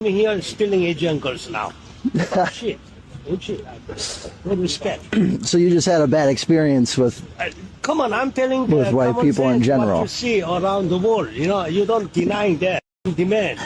Here is stealing Asian girls now. Oh, shit. No respect. So you just had a bad experience with Come on, I'm telling with white common people in sense, general. what you see around the world, you know, you don't deny that. Demand.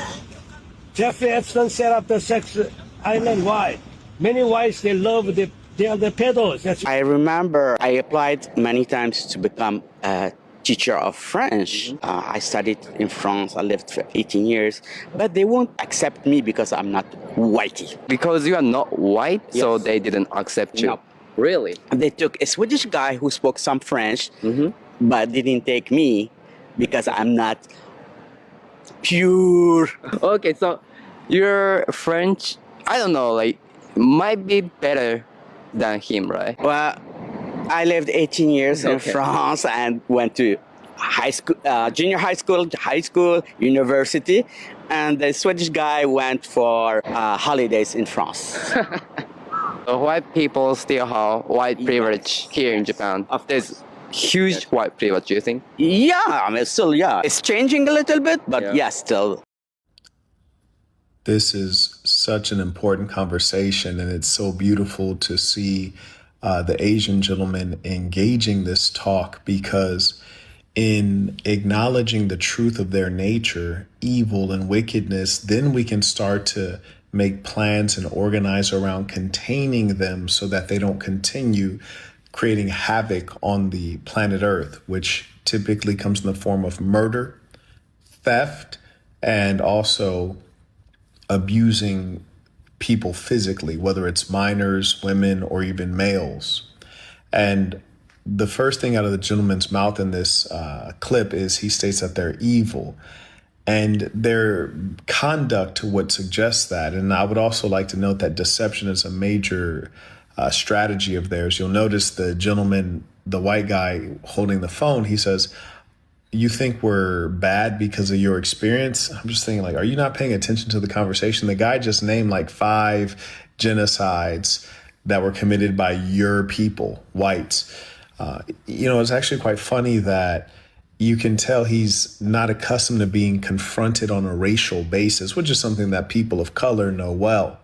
Jeffrey Epstein set up the sex island. Why? Many whites, they love they are the pedos. That's I remember I applied many times to become a teacher of French. I studied in France. I lived for 18 years, but they won't accept me because I'm not whitey. Because you are not white, so Yes. they didn't accept you. No. Really? They took a Swedish guy who spoke some French, but didn't take me because I'm not pure. Okay, so your French, I don't know, like, might be better than him, right? Well, I lived 18 years in Okay. France and went to high school, junior high school, university, and the Swedish guy went for holidays in France. So white people still have white privilege here in Japan. There's huge white privilege, do you think? Yeah, I mean, still, yeah, it's changing a little bit, but yeah, still. This is such an important conversation, and it's so beautiful to see the Asian gentleman engaging this talk, because in acknowledging the truth of their nature, evil and wickedness, then we can start to make plans and organize around containing them so that they don't continue creating havoc on the planet Earth, which typically comes in the form of murder, theft, and also abusing people physically, whether it's minors, women, or even males. And the first thing out of the gentleman's mouth in this clip is he states that they're evil. And their conduct would suggest that. And I would also like to note that deception is a major strategy of theirs. You'll notice the gentleman, the white guy holding the phone, he says, "You think we're bad because of your experience?" I'm just thinking, like, are you not paying attention to the conversation? The guy just named like 5 genocides that were committed by your people, whites. It's actually quite funny that you can tell he's not accustomed to being confronted on a racial basis, which is something that people of color know well.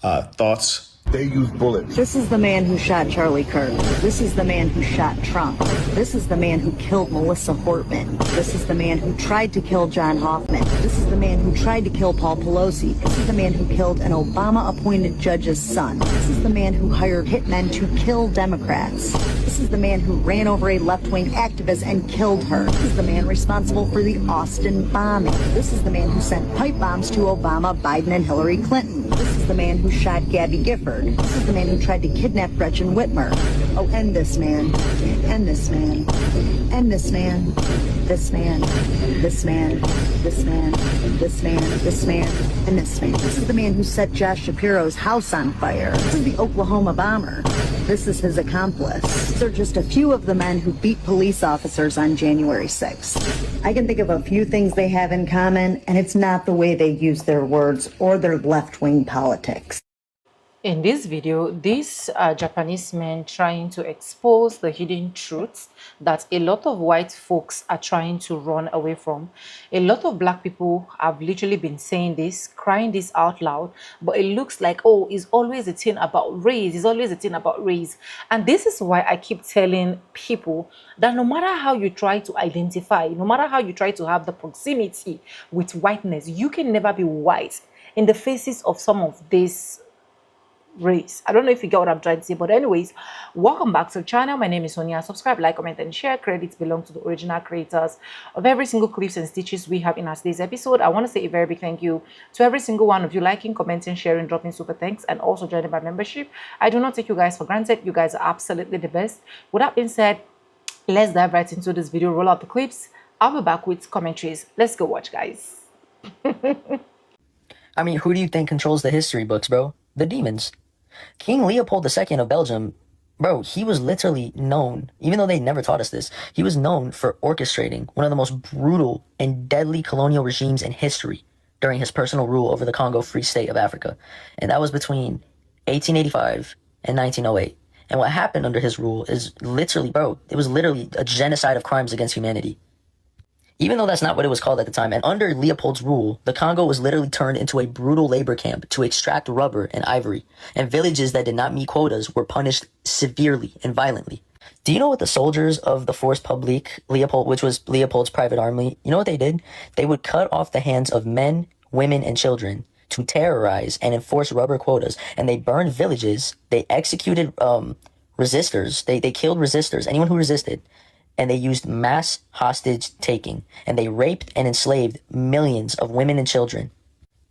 Thoughts? They use bullets. This is the man who shot Charlie Kirk. This is the man who shot Trump. This is the man who killed Melissa Hortman. This is the man who tried to kill John Hoffman. This is the man who tried to kill Paul Pelosi. This is the man who killed an Obama-appointed judge's son. This is the man who hired hitmen to kill Democrats. This is the man who ran over a left-wing activist and killed her. This is the man responsible for the Austin bombing. This is the man who sent pipe bombs to Obama, Biden, and Hillary Clinton. This is the man who shot Gabby Gifford. This is the man who tried to kidnap Gretchen Whitmer. Oh, and this man, and this man, and this man, this man, this man, this man, this man, this man, and this man. This is the man who set Josh Shapiro's house on fire. This is the Oklahoma bomber. This is his accomplice. These are just a few of the men who beat police officers on January 6th. I can think of a few things they have in common, and it's not the way they use their words or their left-wing politics. In this video, this Japanese man trying to expose the hidden truths that a lot of white folks are trying to run away from. A lot of black people have literally been saying this, crying this out loud, but it looks like, oh, it's always a thing about race, it's always a thing about race. And this is why I keep telling people that no matter how you try to identify, no matter how you try to have the proximity with whiteness, you can never be white in the faces of some of this race. I don't know if you get what I'm trying to say, but anyways, welcome back to the channel. My name is Sonia. Subscribe, like, comment, and share. Credits belong to the original creators of every single clips and stitches we have in our today's episode. I want to say a very big thank you to every single one of you liking, commenting, sharing, dropping super thanks, and also joining my membership. I do not take you guys for granted. You guys are absolutely the best. With that being said, let's dive right into this video. Roll out the clips. I'll be back with commentaries. Let's go watch, guys. I mean, who do you think controls the history books, bro? The demons. King Leopold II of Belgium, bro, he was literally known, even though they never taught us this, he was known for orchestrating one of the most brutal and deadly colonial regimes in history during his personal rule over the Congo Free State of Africa. And that was between 1885 and 1908. And what happened under his rule is literally, bro, it was literally a genocide of crimes against humanity. Even though that's not what it was called at the time, and under Leopold's rule, the Congo was literally turned into a brutal labor camp to extract rubber and ivory, and villages that did not meet quotas were punished severely and violently. Do you know what the soldiers of the Force Publique, Leopold, which was Leopold's private army, you know what they did? They would cut off the hands of men, women, and children to terrorize and enforce rubber quotas, and they burned villages, they executed resistors, they killed resistors, anyone who resisted, and they used mass hostage taking, and they raped and enslaved millions of women and children.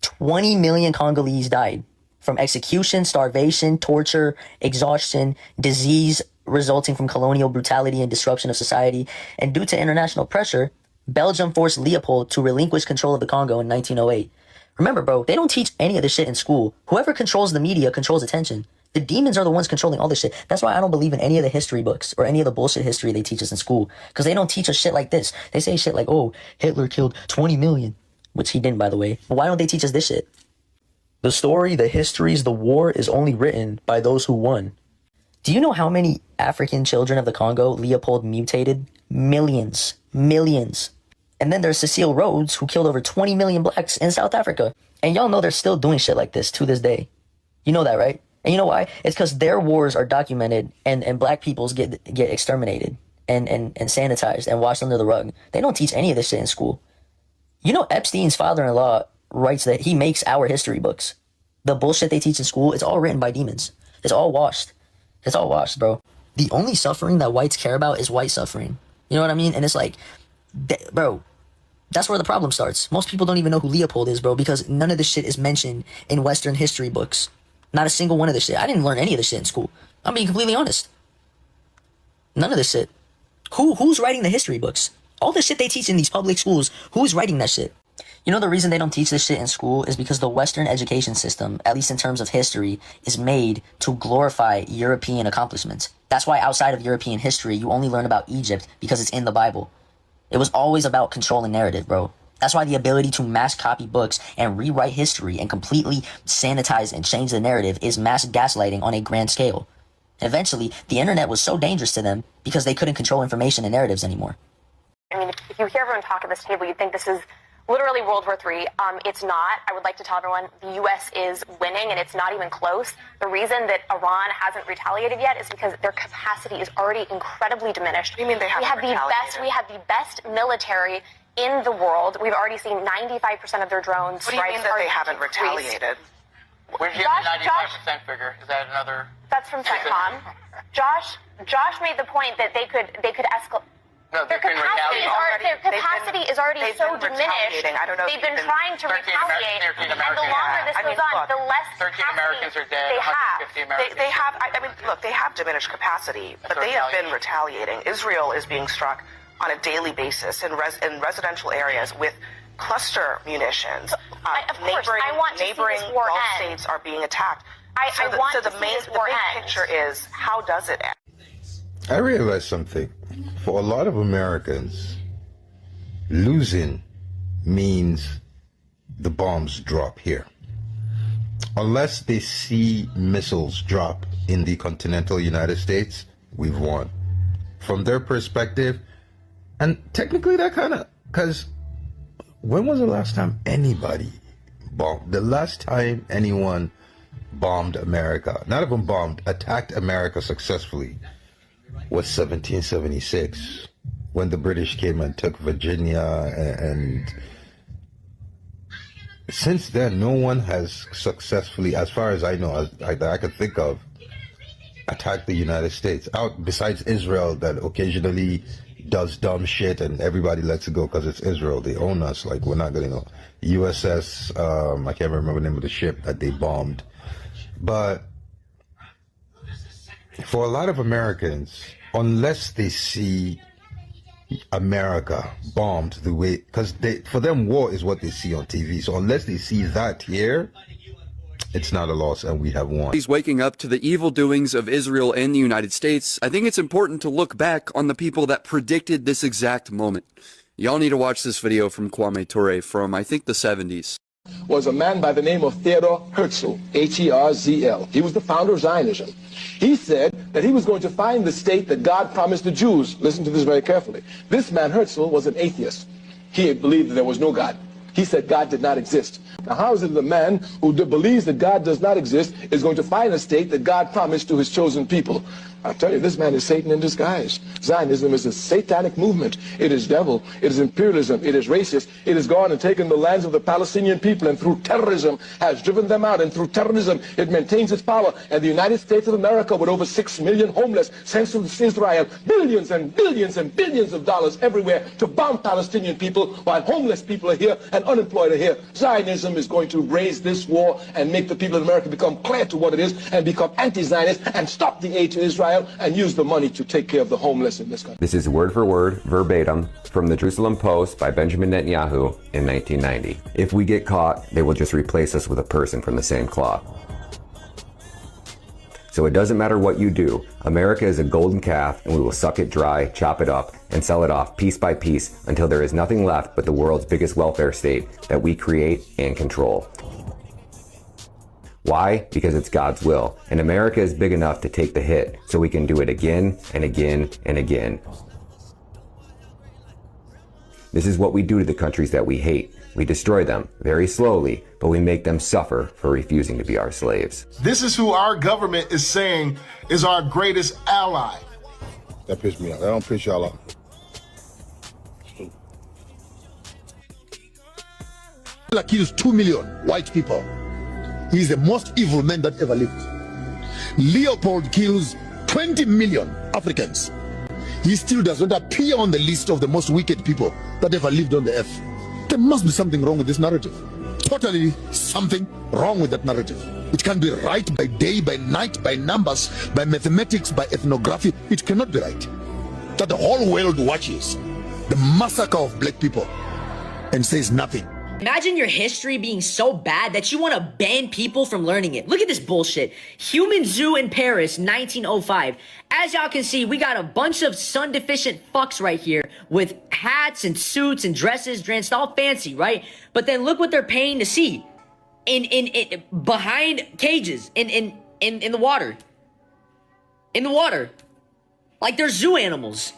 20 million Congolese died from execution, starvation, torture, exhaustion, disease resulting from colonial brutality and disruption of society. And due to international pressure, Belgium forced Leopold to relinquish control of the Congo in 1908. Remember, bro, they don't teach any of this shit in school. Whoever controls the media controls attention. The demons are the ones controlling all this shit. That's why I don't believe in any of the history books or any of the bullshit history they teach us in school. Because they don't teach us shit like this. They say shit like, oh, Hitler killed 20 million. Which he didn't, by the way. But why don't they teach us this shit? The story, the histories, the war is only written by those who won. Do you know how many African children of the Congo Leopold mutated? Millions. Millions. And then there's Cecile Rhodes, who killed over 20 million blacks in South Africa. And y'all know they're still doing shit like this to this day. You know that, right? And you know why? It's because their wars are documented and black peoples get exterminated and sanitized and washed under the rug. They don't teach any of this shit in school. You know, Epstein's father-in-law writes that he makes our history books. The bullshit they teach in school, it's all written by demons. It's all washed. It's all washed, bro. The only suffering that whites care about is white suffering. You know what I mean? And it's like, bro, that's where the problem starts. Most people don't even know who Leopold is, bro, because none of this shit is mentioned in Western history books. Not a single one of this shit. I didn't learn any of this shit in school. I'm being completely honest. None of this shit. Who's writing the history books? All the shit they teach in these public schools, who's writing that shit? You know the reason they don't teach this shit in school is because the Western education system, at least in terms of history, is made to glorify European accomplishments. That's why outside of European history, you only learn about Egypt because it's in the Bible. It was always about control and narrative, bro. That's why the ability to mass copy books and rewrite history and completely sanitize and change the narrative is mass gaslighting on a grand scale. Eventually, the internet was so dangerous to them because they couldn't control information and narratives anymore. I mean, if you hear everyone talk at this table, you'd think this is literally World War III. It's not. I would like to tell everyone the U.S. is winning, and it's not even close. The reason that Iran hasn't retaliated yet is because their capacity is already incredibly diminished. What do you mean they haven't retaliated? We have the best military in the world. We've already seen 95% of their drones. What do you mean that they haven't retaliated? Where'd you get the 95% figure? Is that another? That's from CENTCOM. Josh made the point that they could escalate. No, Their capacity is already so diminished. I don't know. They've been trying to retaliate, and the longer this goes on, the less 13 Americans are dead. They have. 150 Americans. They have. I mean, look, they have diminished capacity, but they have been retaliating. Israel is being struck on a daily basis in residential areas with cluster munitions. Neighboring Gulf states are being attacked. So the big picture is, how does it end? I realized something. For a lot of Americans, losing means the bombs drop here. Unless they see missiles drop in the continental United States, we've won. From their perspective, and technically that kind of, because when was the last time anybody bombed? The last time anyone bombed America, not even bombed, attacked America successfully, was 1776, when the British came and took Virginia, and since then no one has successfully, as far as I know, that I could think of, attacked the United States, out besides Israel, that occasionally does dumb shit and everybody lets it go because it's Israel. They own us. Like, we're not gonna know. USS I can't remember the name of the ship that they bombed. But for a lot of Americans, unless they see America bombed the way, because for them war is what they see on TV. So unless they see that here, it's not a loss, and we have won. He's waking up to the evil doings of Israel and the United States. I think it's important to look back on the people that predicted this exact moment. Y'all need to watch this video from Kwame Ture from, I think, the 70s. Was a man by the name of Theodor Herzl, H-E-R-Z-L. He was the founder of Zionism. He said that he was going to find the state that God promised the Jews. Listen to this very carefully. This man, Herzl, was an atheist. he believed that there was no God. He said God did not exist. Now, how is it that a man who believes that God does not exist is going to find a state that God promised to his chosen people? I tell you, this man is Satan in disguise. Zionism is a satanic movement. It is devil. It is imperialism. It is racist. It has gone and taken the lands of the Palestinian people and through terrorism has driven them out. And through terrorism, it maintains its power. And the United States of America, with over 6 million homeless, sends to Israel billions and billions and billions of dollars everywhere to bomb Palestinian people while homeless people are here and unemployed are here. Zionism is going to raise this war and make the people of America become clear to what it is and become anti-Zionist and stop the aid to Israel and use the money to take care of the homeless in this country. This is word for word, verbatim, from the Jerusalem Post by Benjamin Netanyahu in 1990. If we get caught, they will just replace us with a person from the same cloth. So it doesn't matter what you do. America is a golden calf, and we will suck it dry, chop it up, and sell it off piece by piece until there is nothing left but the world's biggest welfare state that we create and control. Why? Because it's God's will. And America is big enough to take the hit, so we can do it again and again and again. This is what we do to the countries that we hate. We destroy them very slowly, but we make them suffer for refusing to be our slaves. This is who our government is saying is our greatest ally. That pissed me off. That don't piss y'all off. He kills 2 million white people. He's the most evil man that ever lived. Leopold kills 20 million Africans. He still does not appear on the list of the most wicked people that ever lived on the earth. There must be something wrong with this narrative. Totally something wrong with that narrative. It can be right by day, by night, by numbers, by mathematics, by ethnography. It cannot be right. That the whole world watches the massacre of black people and says nothing. Imagine your history being so bad that you want to ban people from learning it. Look at this bullshit. Human Zoo in Paris, 1905. As y'all can see, we got a bunch of sun-deficient fucks right here with hats and suits and dresses dressed all fancy, right? But then look what they're paying to see in behind cages in the water. In the water. Like they're zoo animals.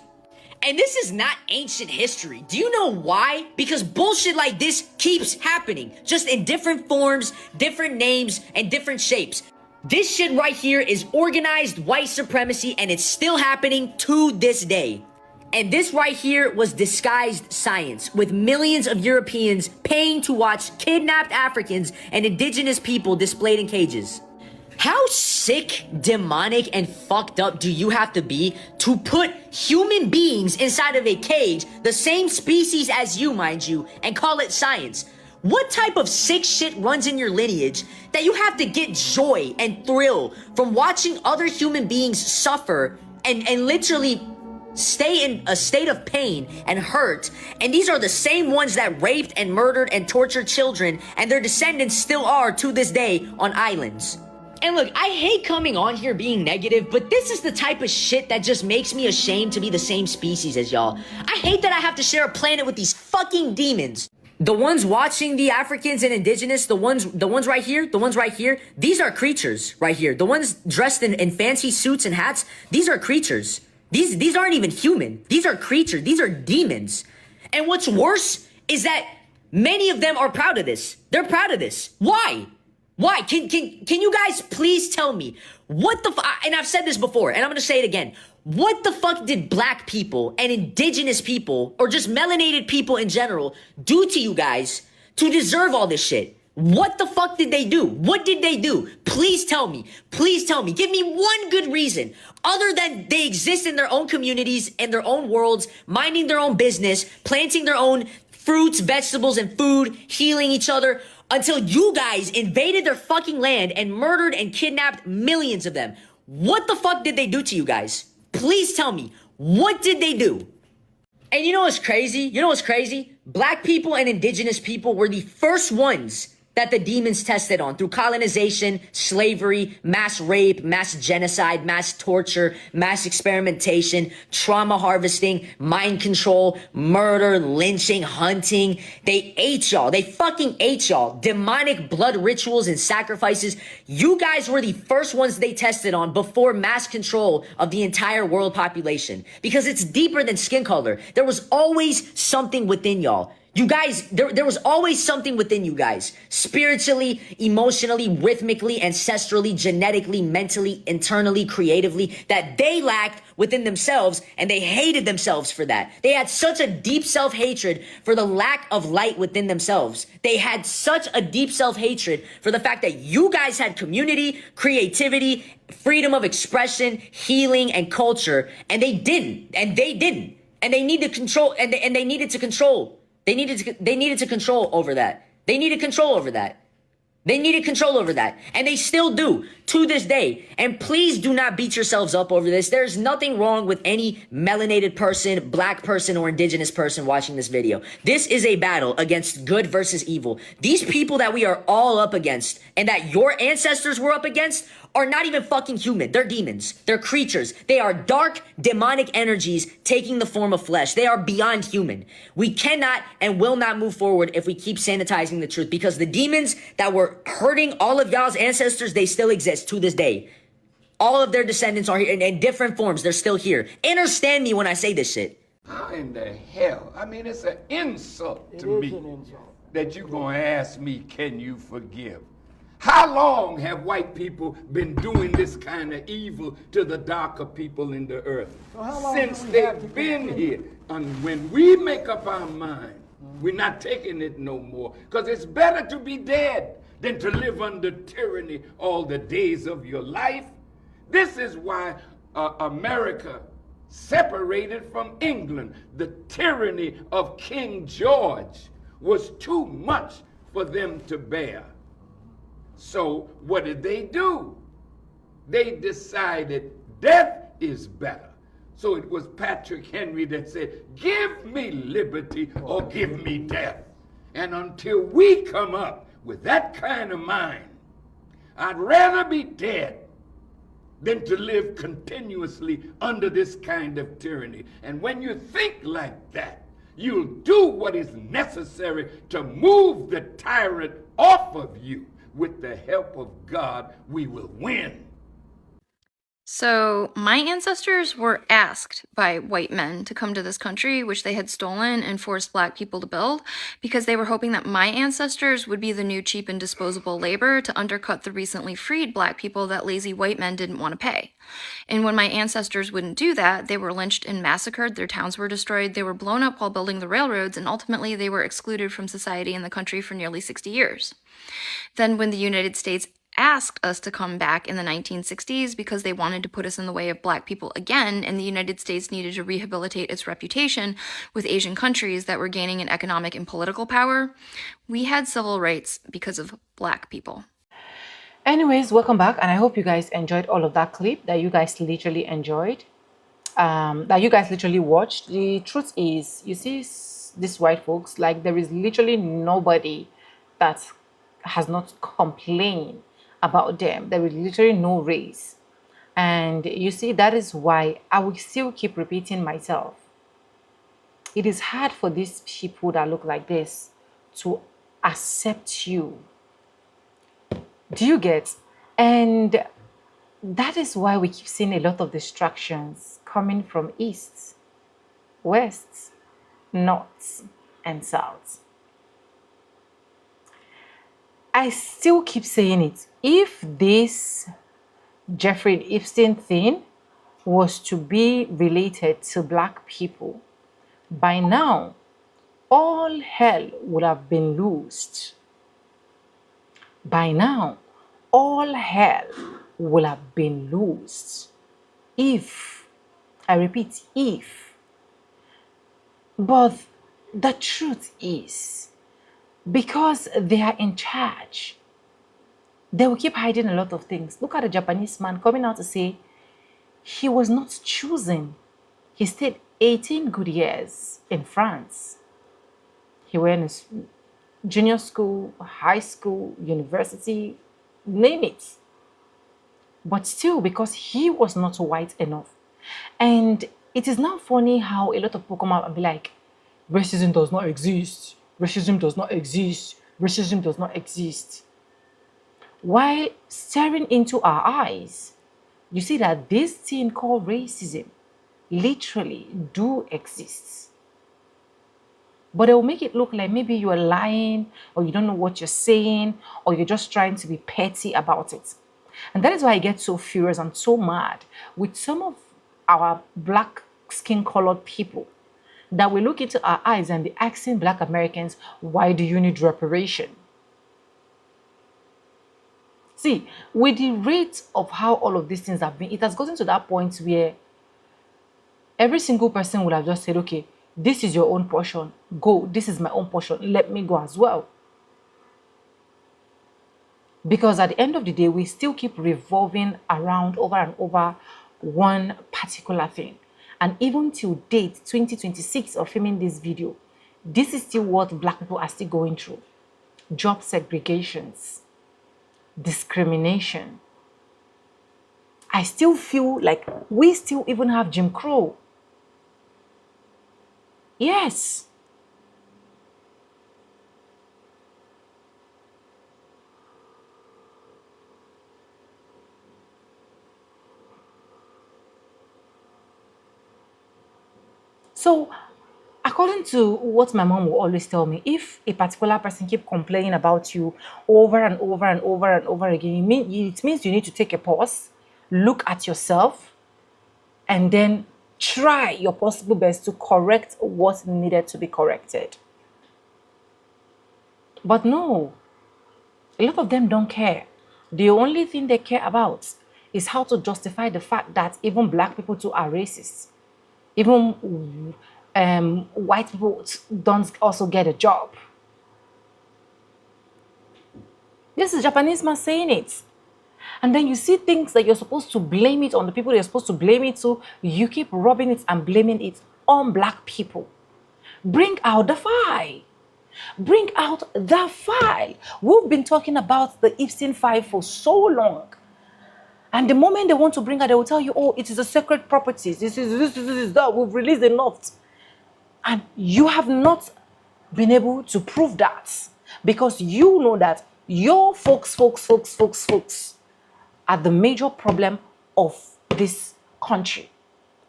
And this is not ancient history. Do you know why? Because bullshit like this keeps happening, just in different forms, different names, and different shapes. This shit right here is organized white supremacy, and it's still happening to this day. And this right here was disguised science, with millions of Europeans paying to watch kidnapped Africans and indigenous people displayed in cages. How sick, demonic, and fucked up do you have to be to put human beings inside of a cage, the same species as you, mind you, and call it science? What type of sick shit runs in your lineage that you have to get joy and thrill from watching other human beings suffer and literally stay in a state of pain and hurt? And these are the same ones that raped and murdered and tortured children, and their descendants still are to this day on islands. And look, I hate coming on here being negative, but this is the type of shit that just makes me ashamed to be the same species as y'all. I hate that I have to share a planet with these fucking demons. The ones watching the Africans and indigenous, the ones right here, these are creatures right here. The ones dressed in fancy suits and hats, these are creatures. These aren't even human. These are creatures. These are demons. And what's worse is that many of them are proud of this. They're proud of this. Why? Why? Can you guys please tell me what the and I've said this before, and I'm gonna say it again. What the fuck did black people and indigenous people, or just melanated people in general, do to you guys to deserve all this shit? What the fuck did they do? What did they do? Please tell me. Please tell me. Give me one good reason other than they exist in their own communities and their own worlds, minding their own business, planting their own fruits, vegetables, and food, healing each other, until you guys invaded their fucking land and murdered and kidnapped millions of them. What the fuck did they do to you guys? Please tell me. What did they do? And you know what's crazy? You know what's crazy? Black people and indigenous people were the first ones that the demons tested on through colonization, slavery, mass rape, mass genocide, mass torture, mass experimentation, trauma harvesting, mind control, murder, lynching, hunting. They ate y'all. They fucking ate y'all. Demonic blood rituals and sacrifices. You guys were the first ones they tested on before mass control of the entire world population. Because it's deeper than skin color. There was always something within y'all. You guys, there was always something within you guys. Spiritually, emotionally, rhythmically, ancestrally, genetically, mentally, internally, creatively, that they lacked within themselves, and they hated themselves for that. They had such a deep self-hatred for the lack of light within themselves. They had such a deep self-hatred for the fact that you guys had community, creativity, freedom of expression, healing, and culture, and they didn't. And they needed to control, and they needed to control. They needed to control over that. They needed control over that. They needed control over that. And they still do to this day. And please do not beat yourselves up over this. There's nothing wrong with any melanated person, black person, or indigenous person watching this video. This is a battle against good versus evil. These people that we are all up against and that your ancestors were up against are not even fucking human. They're demons. They're creatures. They are dark, demonic energies taking the form of flesh. They are beyond human. We cannot and will not move forward if we keep sanitizing the truth, because the demons that were hurting all of y'all's ancestors, they still exist to this day. All of their descendants are here in different forms. They're still here. Understand me when I say this shit. How in the hell? I mean, it's an insult to me that you're going to ask me, can you forgive? How long have white people been doing this kind of evil to the darker people in the earth? Since they've been here. And when we make up our mind, we're not taking it no more. Because it's better to be dead than to live under tyranny all the days of your life. This is why America separated from England. The tyranny of King George was too much for them to bear. So what did they do? They decided death is better. So it was Patrick Henry that said, give me liberty or give me death. And until we come up with that kind of mind, I'd rather be dead than to live continuously under this kind of tyranny. And when you think like that, you'll do what is necessary to move the tyrant off of you. With the help of God, we will win. So, my ancestors were asked by white men to come to this country, which they had stolen and forced black people to build, because they were hoping that my ancestors would be the new cheap and disposable labor to undercut the recently freed black people that lazy white men didn't want to pay. And when my ancestors wouldn't do that, they were lynched and massacred, their towns were destroyed, they were blown up while building the railroads, and ultimately they were excluded from society in the country for nearly 60 years. Then when the United States asked us to come back in the 1960s because they wanted to put us in the way of black people again, and the United States needed to rehabilitate its reputation with Asian countries that were gaining in economic and political power, we had civil rights because of black people. Anyways, welcome back, and I hope you guys enjoyed all of that clip that you guys literally enjoyed, that you guys literally watched. The truth is, you see these white folks, like, there is literally nobody that has not complained about them. There is literally no race. And you see, that is why I will still keep repeating myself. It is hard for these people that look like this to accept you. Do you get? And that is why we keep seeing a lot of distractions coming from east, west, north, and south. I still keep saying it. If this Jeffrey Epstein thing was to be related to black people, by now, all hell would have been loosed. By now, all hell would have been loosed. If, I repeat, if. But the truth is, because they are in charge, they will keep hiding a lot of things. Look at a Japanese man coming out to say he was not chosen. He stayed 18 good years in France. He went in junior school, high school, university, name it. But still, because he was not white enough. And it is now funny how a lot of people come out and be like, racism does not exist. Racism does not exist. Racism does not exist. While staring into our eyes, you see that this thing called racism literally do exist. But they will make it look like maybe you are lying, or you don't know what you're saying, or you're just trying to be petty about it. And that is why I get so furious and so mad with some of our black skin colored people, that we look into our eyes and be asking black Americans, why do you need reparation? See, with the rate of how all of these things have been, it has gotten to that point where every single person would have just said, okay, this is your own portion, go. This is my own portion, let me go as well. Because at the end of the day, we still keep revolving around over and over one particular thing. And even till date, 2026 of filming this video, this is still what black people are still going through. Job segregations, discrimination. I still feel like we still even have Jim Crow. Yes. So, according to what my mom will always tell me, if a particular person keep complaining about you over and over and over and over again, it means you need to take a pause, look at yourself, and then try your possible best to correct what needed to be corrected. But no, a lot of them don't care. The only thing they care about is how to justify the fact that even black people too are racist. Even white people don't also get a job. This is Japanese man saying it. And then you see things that you're supposed to blame it on the people you're supposed to blame it to. You keep rubbing it and blaming it on black people. Bring out the file. Bring out the file. We've been talking about the Epstein file for so long. And the moment they want to bring out, they will tell you, oh, it is a sacred property. This is that. We've released enough. And you have not been able to prove that, because you know that your folks are the major problem of this country.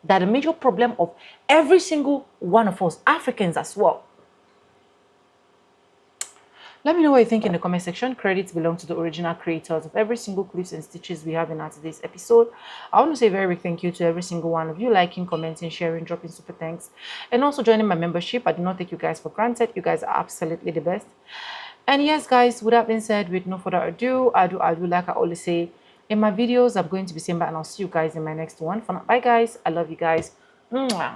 That the major problem of every single one of us, Africans as well. Let me know what you think in the comment section. Credits belong to the original creators of every single clips and stitches we have in today's episode. I want to say a very big thank you to every single one of you, liking, commenting, sharing, dropping super thanks, and also joining my membership. I do not take you guys for granted. You guys are absolutely the best. And yes, guys, with that being said, with no further ado, I do like I always say in my videos, I'm going to be saying bye, and I'll see you guys in my next one. For now, bye guys. I love you guys. Mwah.